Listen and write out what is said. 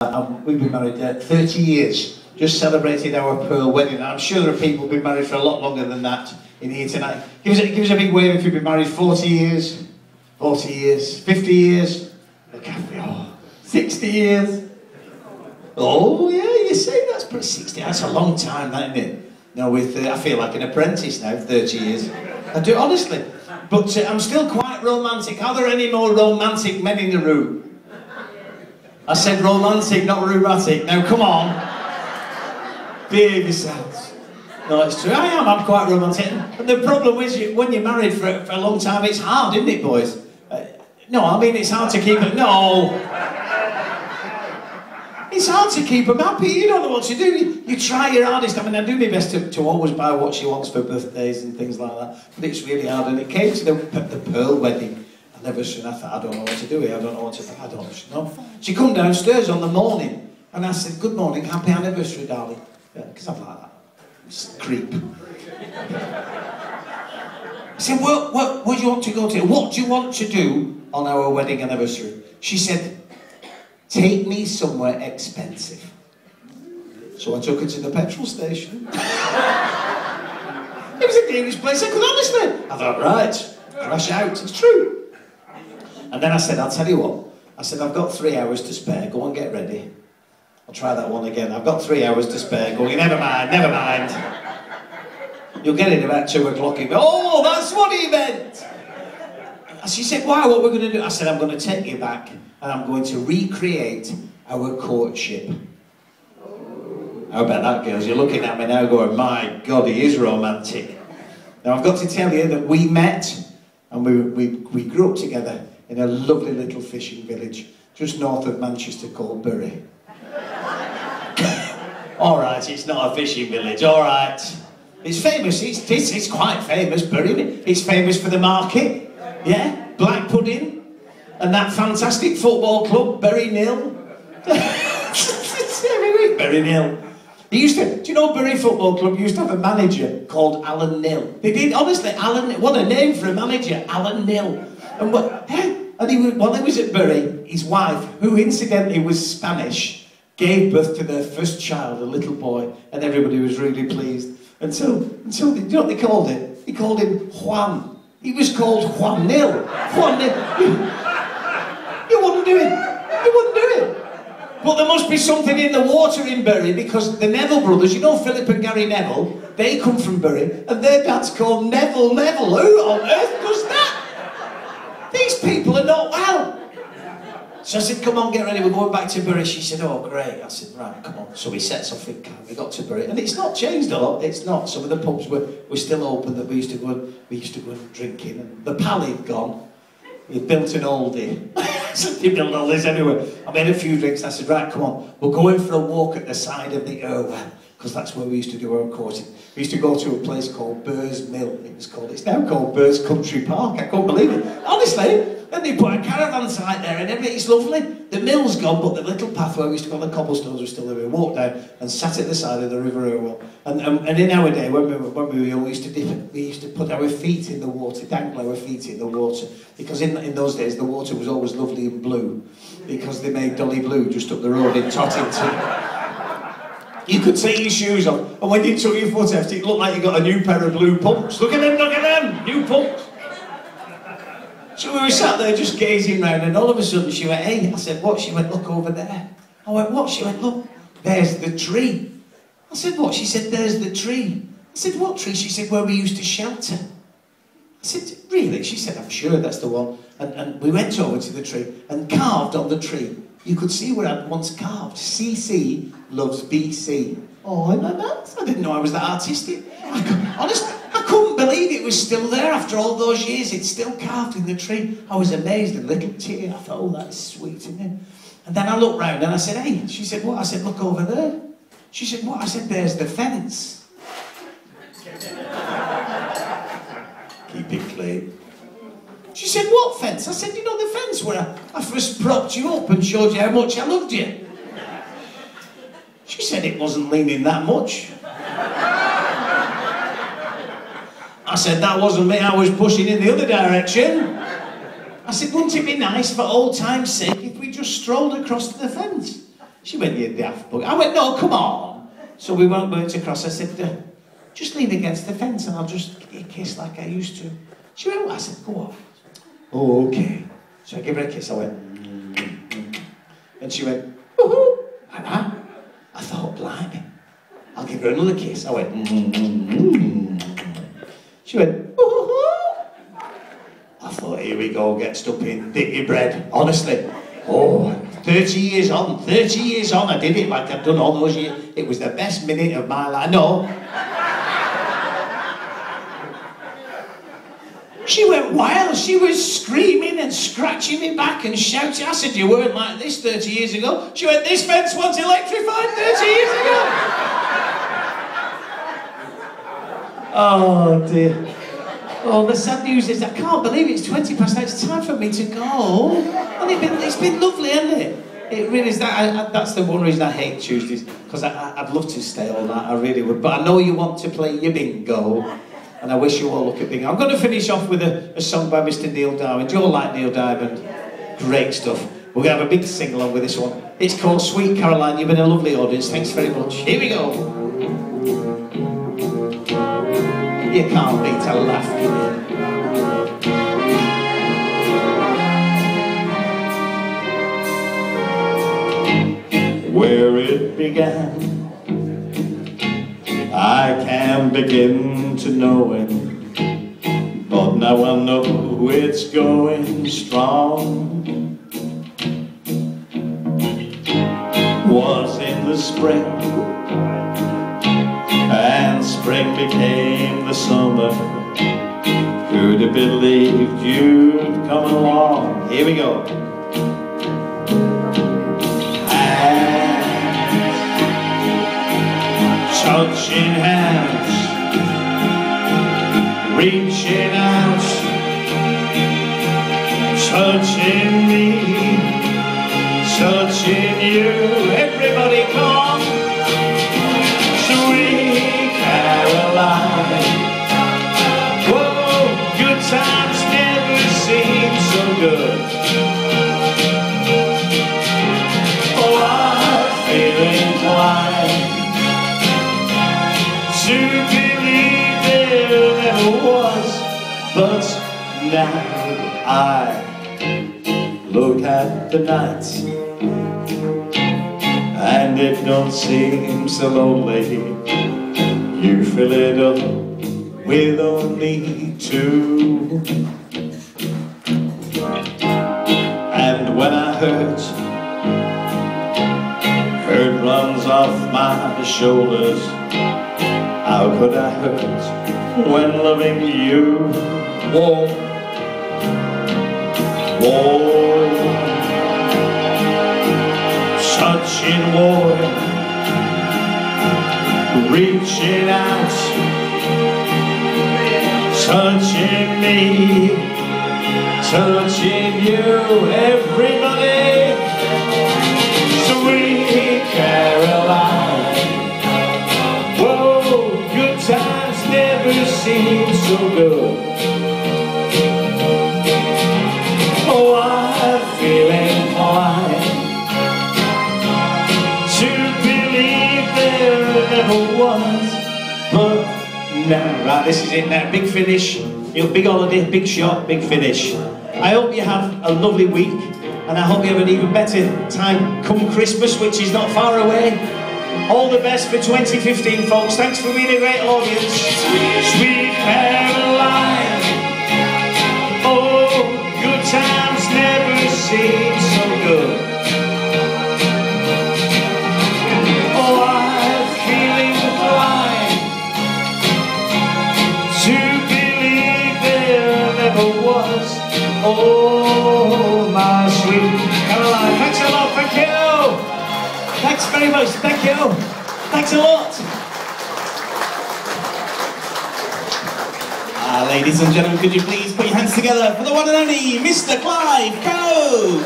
We've been married 30 years, just celebrated our pearl wedding. I'm sure there are people who've been married for a lot longer than that in here tonight. Give us a big wave if you've been married 40 years, 40 years, 50 years, look at me, oh, 60 years. Oh yeah, you say that's pretty 60, that's a long time, that, isn't it? No, I feel like an apprentice now, 30 years. I do, honestly. But I'm still quite romantic. Are there any more romantic men in the room? I said romantic, not rheumatic. Now, come on. Behave yourselves. No, it's true. I'm quite romantic. And the problem is, when you're married for a long time, it's hard, isn't it, boys? No, I mean, it's hard to keep it. No. It's hard to keep them happy. You don't know what to do. You try your hardest. I mean, I do my best to always buy what she wants for birthdays and things like that. But it's really hard. And it came to the pearl wedding. I thought, I don't know what to do here. I don't know what to do. I don't know. She come downstairs on the morning. And I said, good morning, happy anniversary, darling. Because I'm like that. It's a creep. I said, where do you want to go to? What do you want to do on our wedding anniversary? She said, take me somewhere expensive. So I took her to the petrol station. It was the dearest place I could, honestly. I thought, right, crash out, it's true. And then I said, I'll tell you what. I said, I've got 3 hours to spare, go and get ready. I'll try that one again. I've got 3 hours to spare, go, never mind. You'll get in about 2 o'clock. Oh, that's what he meant. She said, why, what we're going to do? I said, I'm going to take you back and I'm going to recreate our courtship. How about that, girls? You're looking at me now going, my God, he is romantic. Now, I've got to tell you that we met and we grew up together in a lovely little fishing village just north of Manchester called Bury. All right, it's not a fishing village, all right. It's famous, it's quite famous, Bury. It's famous for the market, yeah, black pudding, and that fantastic football club, Bury Nil. Bury Nil. Do you know Bury Football Club used to have a manager called Alan Nil? They did, honestly, Alan, what a name for a manager, Alan Nil. And while he was at Bury, his wife, who incidentally was Spanish, gave birth to their first child, a little boy, and everybody was really pleased. Until you know what they called it? They called him Juan. He was called Juan Nil. Juan Nil. You wouldn't do it. You wouldn't do it. But there must be something in the water in Bury, because the Neville brothers, you know Philip and Gary Neville, they come from Bury, and their dad's called Neville Neville. Who on earth does that? These people are not well. So I said, come on, get ready, we're going back to Bury. She said, oh, great. I said, right, come on. So we set off in car, we got to Bury. And it's not changed a lot, it's not. Some of the pubs were still open that we used to go and drink in. And the Pally had gone. He built an oldie. He built all this anyway. I made a few drinks. I said, right, come on. We're going for a walk at the side of the Irwell, because that's where we used to do our courting. We used to go to a place called Burrs Mill, it was called. It's now called Burrs Country Park. I couldn't believe it. Honestly. Then they put a caravan site there and everything. It's lovely. The mill's gone, but the little pathway we used to go on the cobblestones was still there. We walked down and sat at the side of the River Irwell. And in our day, when we were young, we used to dip it. We used to put our feet in the water, dangle our feet in the water. Because in those days, the water was always lovely and blue. Because they made Dolly Blue just up the road in Tottington. You could take your shoes off, and when you took your foot out, it looked like you got a new pair of blue pumps. Look at them, new pumps. So we were sat there just gazing round, and all of a sudden she went, hey, I said, what? She went, look over there. I went, what? She went, look, there's the tree. I said, what? She said, there's the tree. I said, what tree? She said, where we used to shelter. I said, really? She said, I'm sure that's the one. And we went over to the tree, and carved on the tree, you could see where I'd once carved, CC loves BC. Oh, I didn't know I was that artistic. Honestly, I couldn't believe it was still there after all those years. It's still carved in the tree. I was amazed, a little tear. I thought, oh, that's sweet, isn't it? And then I looked round and I said, hey. She said, what? I said, look over there. She said, what? I said, there's the fence. Keep it clean. She said, what fence? I said, you know the fence where I first propped you up and showed you how much I loved you? She said it wasn't leaning that much. I said, that wasn't me, I was pushing in the other direction. I said, wouldn't it be nice for old time's sake if we just strolled across to the fence? She went, you daft bug. I went, no, come on. So we went across. I said, just lean against the fence and I'll just give you a kiss like I used to. She went, well, I said, go on. Oh, okay. So I gave her a kiss. I went, and she went, woohoo, like that. I thought, blimey, I'll give her another kiss. I went, She went, woohoo. I thought, here we go, get stuck in, dip your bread, honestly. Oh, 30 years on, I did it like I'd done all those years. It was the best minute of my life. No. She went wild. She was screaming and scratching me back and shouting. I said, you weren't like this 30 years ago. She went, this fence was electrified 30 years ago. Oh, dear. Oh, the sad news is I can't believe it's 20 past 8. It's time for me to go. And it's been lovely, hasn't it? It really is. That's the one reason I hate Tuesdays, because I'd love to stay all night, I really would. But I know you want to play your bingo. And I wish you all luck at bingo. I'm going to finish off with a song by Mr. Neil Diamond. Do you all like Neil Diamond? Great stuff. We're going to have a big sing-along with this one. It's called Sweet Caroline. You've been a lovely audience. Thanks very much. Here we go. You can't beat a laugh, can you? Where it began, I can't begin to know it, but now I know it's going strong. Was in the spring, and spring became the summer. Who'd have believed you'd come along? Here we go. Touching hands, reaching out, touching me, touching you. Everybody come on. Sweet Caroline. Whoa, good times never seem so good. Oh, I'm feeling inclined to believe there never was, but now I look at the night and it don't seem so lonely. You fill it up with only two. And when I hurt runs off my shoulders. How could I hurt when loving you? Whoa, whoa, touching water, reaching out, touching me, touching you, everybody. Sweet Caroline. Whoa, good times never seem so good. Oh, I'm feeling fine to believe there never was, but now. Right, this is it now. Big finish. Big holiday, big shot, big finish. I hope you have a lovely week, and I hope you have an even better time come Christmas, which is not far away. All the best for 2015, folks. Thanks for being a great audience. Sweet Caroline. Oh, good times never seem so good. Oh, I'm feeling blind to believe there never was. Oh, my sweet Caroline. Thanks a lot, thank you. Thanks very much, thank you. Thanks a lot. Ladies and gentlemen, could you please put your hands together for the one and only Mr. Clive? Go!